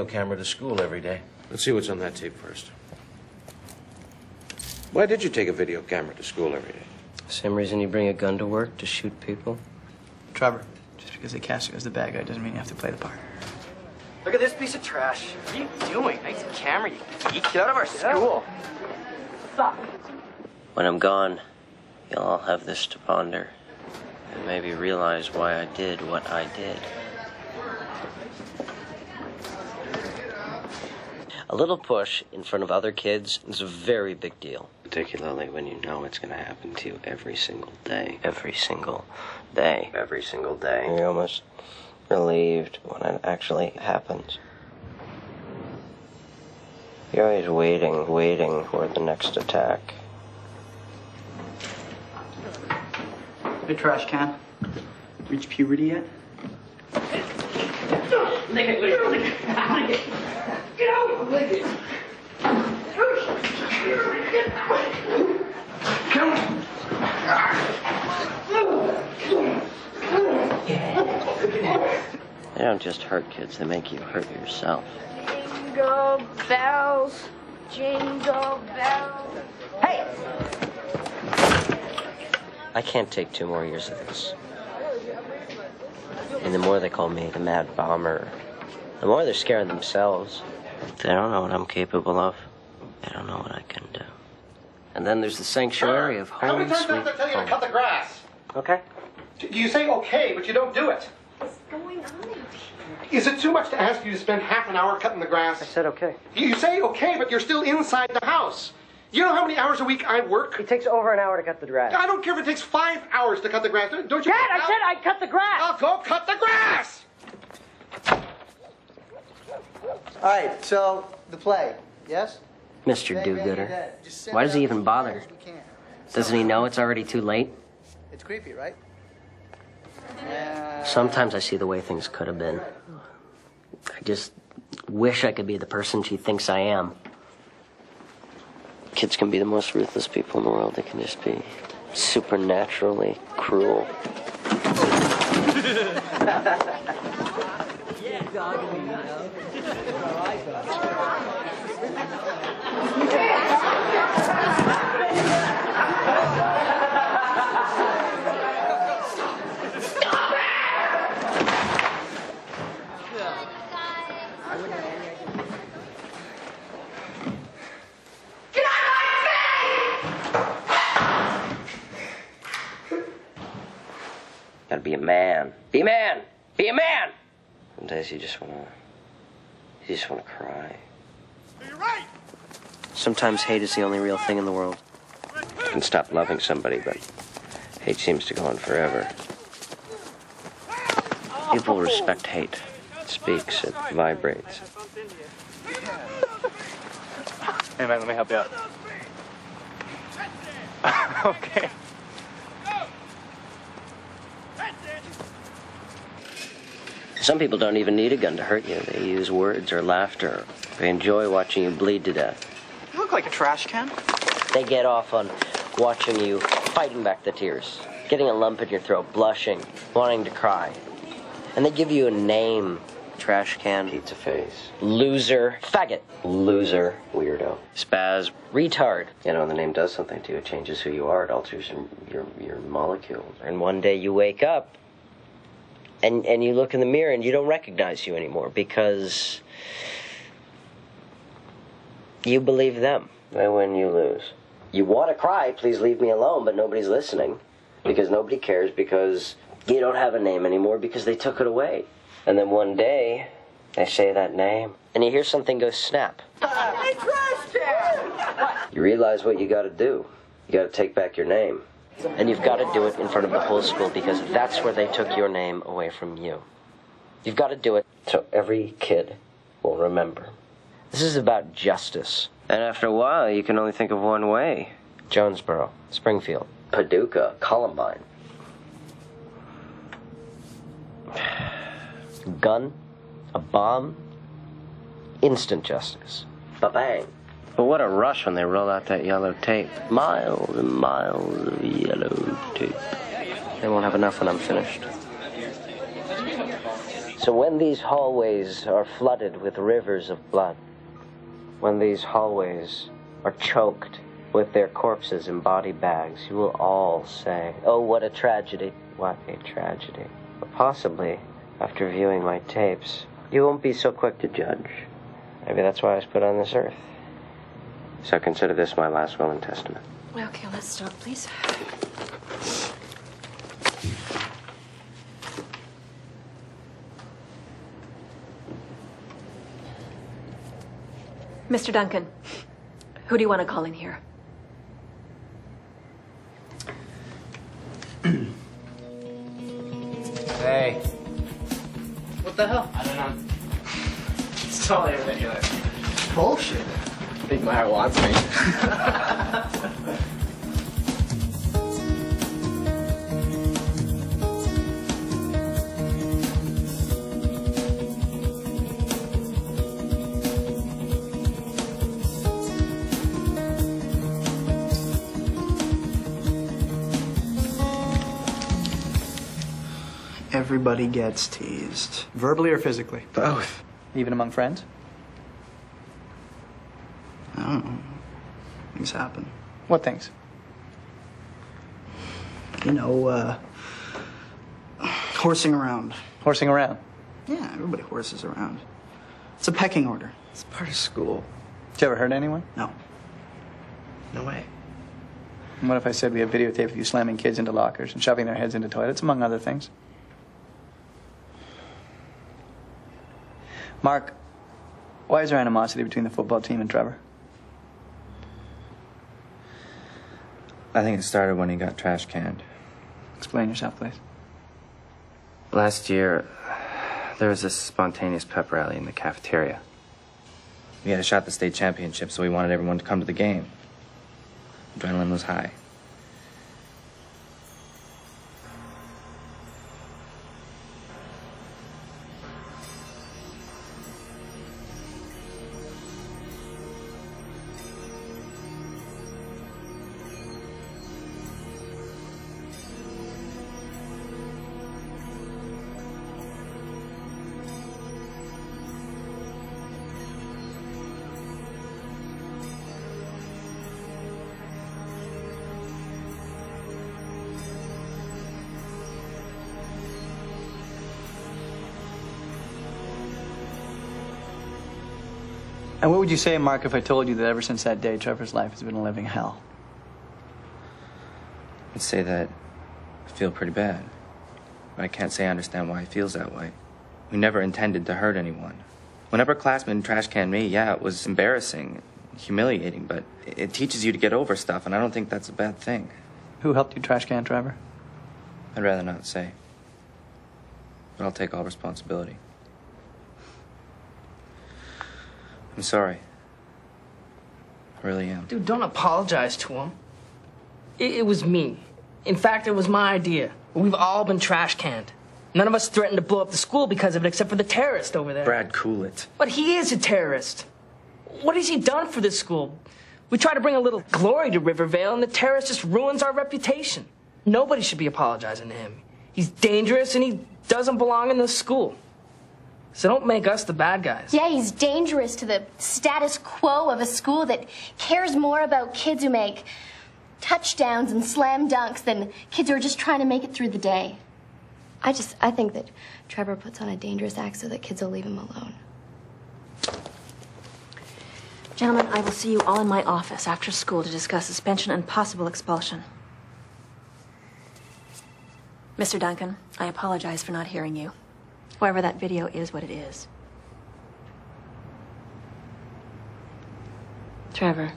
camera to school every day. Let's see what's on that tape first. Why did you take a video camera to school every day? Same reason you bring a gun to work, to shoot people. Trevor, just because they cast you as the bad guy doesn't mean you have to play the part. Look at this piece of trash. What are you doing? Nice camera, you geek. Get out of our school. Stop. When I'm gone, you'll all have this to ponder. And maybe realize why I did what I did. A little push in front of other kids is a very big deal. Particularly when you know it's going to happen to you every single day. Every single day. Every single day. You're almost relieved when it actually happens. You're always waiting for the next attack. Hey, trash can. Reach puberty yet? Lick it. Get out! Lick it. Come on. They don't just hurt kids, they make you hurt yourself. Jingle bells, jingle bells. Hey! I can't take 2 more years of this. And the more they call me the Mad Bomber, the more they're scared themselves. They don't know what I'm capable of. They don't know what I can do. And then there's the sanctuary of home. How many times do I have to tell you to cut the grass? Okay. You say okay, but you don't do it. What's going on here? Is it too much to ask you to spend half an hour cutting the grass? I said okay. You say okay, but you're still inside the house. You know how many hours a week I work? It takes over an hour to cut the grass. I don't care if it takes 5 hours to cut the grass. Don't you? Dad, I said I'd cut the grass! I'll go cut the grass! All right, so the play, yes? Mr. Do-Gooder. Why does he even bother? Doesn't he know it's already too late? It's creepy, right? Sometimes I see the way things could have been. I just wish I could be the person she thinks I am. Kids can be the most ruthless people in the world. They can just be supernaturally cruel. Gotta be a man. Be a man! Be a man! Some days you just wanna cry. You're right! Sometimes hate is the only real thing in the world. You can stop loving somebody, but hate seems to go on forever. People respect hate. It speaks, it vibrates. Hey, man, let me help you out. Okay. Some people don't even need a gun to hurt you. They use words or laughter. They enjoy watching you bleed to death. You look like a trash can. They get off on watching you fighting back the tears, getting a lump in your throat, blushing, wanting to cry. And they give you a name. Trash can, pizza face, loser, faggot, loser, weirdo, spaz, retard. You know, the name does something to you. It changes who you are. It alters your molecules. And one day you wake up and you look in the mirror and you don't recognize you anymore because you believe them. I win, you lose. You want to cry, please leave me alone, but nobody's listening because nobody cares because you don't have a name anymore because they took it away. And then one day, they say that name, and you hear something go snap. Hey, trash can! You realize what you gotta do. You gotta take back your name. And you've gotta do it in front of the whole school because that's where they took your name away from you. You've gotta do it so every kid will remember. This is about justice. And after a while, you can only think of one way. Jonesboro, Springfield, Paducah, Columbine. Gun, a bomb, instant justice. Ba-bang. But what a rush when they roll out that yellow tape. Miles and miles of yellow tape. They won't have enough when I'm finished. So when these hallways are flooded with rivers of blood, when these hallways are choked with their corpses in body bags, you will all say, "Oh, what a tragedy, what a tragedy." But possibly, after viewing my tapes, you won't be so quick to judge. Maybe that's why I was put on this earth. So consider this my last will and testament. Okay, let's stop, please. Mr. Duncan, who do you want to call in here? Hey. What the hell? I don't know. It's totally ridiculous. Bullshit. I think Meyer wants me. Everybody gets teased. Verbally or physically? Both. Even among friends? I don't know. Things happen. What things? You know, horsing around. Horsing around? Yeah, everybody horses around. It's a pecking order. It's part of school. Did you ever hurt anyone? No. No way. And what if I said we have videotape of you slamming kids into lockers and shoving their heads into toilets, among other things? Mark, why is there animosity between the football team and Trevor? I think it started when he got trash canned. Explain yourself, please. Last year, there was this spontaneous pep rally in the cafeteria. We had a shot at the state championship, so we wanted everyone to come to the game. Adrenaline was high. And what would you say, Mark, if I told you that ever since that day, Trevor's life has been a living hell? I'd say that I feel pretty bad. But I can't say I understand why he feels that way. We never intended to hurt anyone. Whenever a classman trash canned me, yeah, it was embarrassing, humiliating, but it teaches you to get over stuff, and I don't think that's a bad thing. Who helped you trash can Trevor? I'd rather not say. But I'll take all responsibility. I'm sorry. I really am. Dude, don't apologize to him. It was me. In fact, it was my idea. We've all been trash canned. None of us threatened to blow up the school because of it except for the terrorist over there. Brad, cool it. But he is a terrorist. What has he done for this school? We try to bring a little glory to Rivervale, and the terrorist just ruins our reputation. Nobody should be apologizing to him. He's dangerous, and he doesn't belong in this school. So don't make us the bad guys. Yeah, he's dangerous to the status quo of a school that cares more about kids who make touchdowns and slam dunks than kids who are just trying to make it through the day. I think that Trevor puts on a dangerous act so that kids will leave him alone. Gentlemen, I will see you all in my office after school to discuss suspension and possible expulsion. Mr. Duncan, I apologize for not hearing you. However, that video is what it is. Trevor.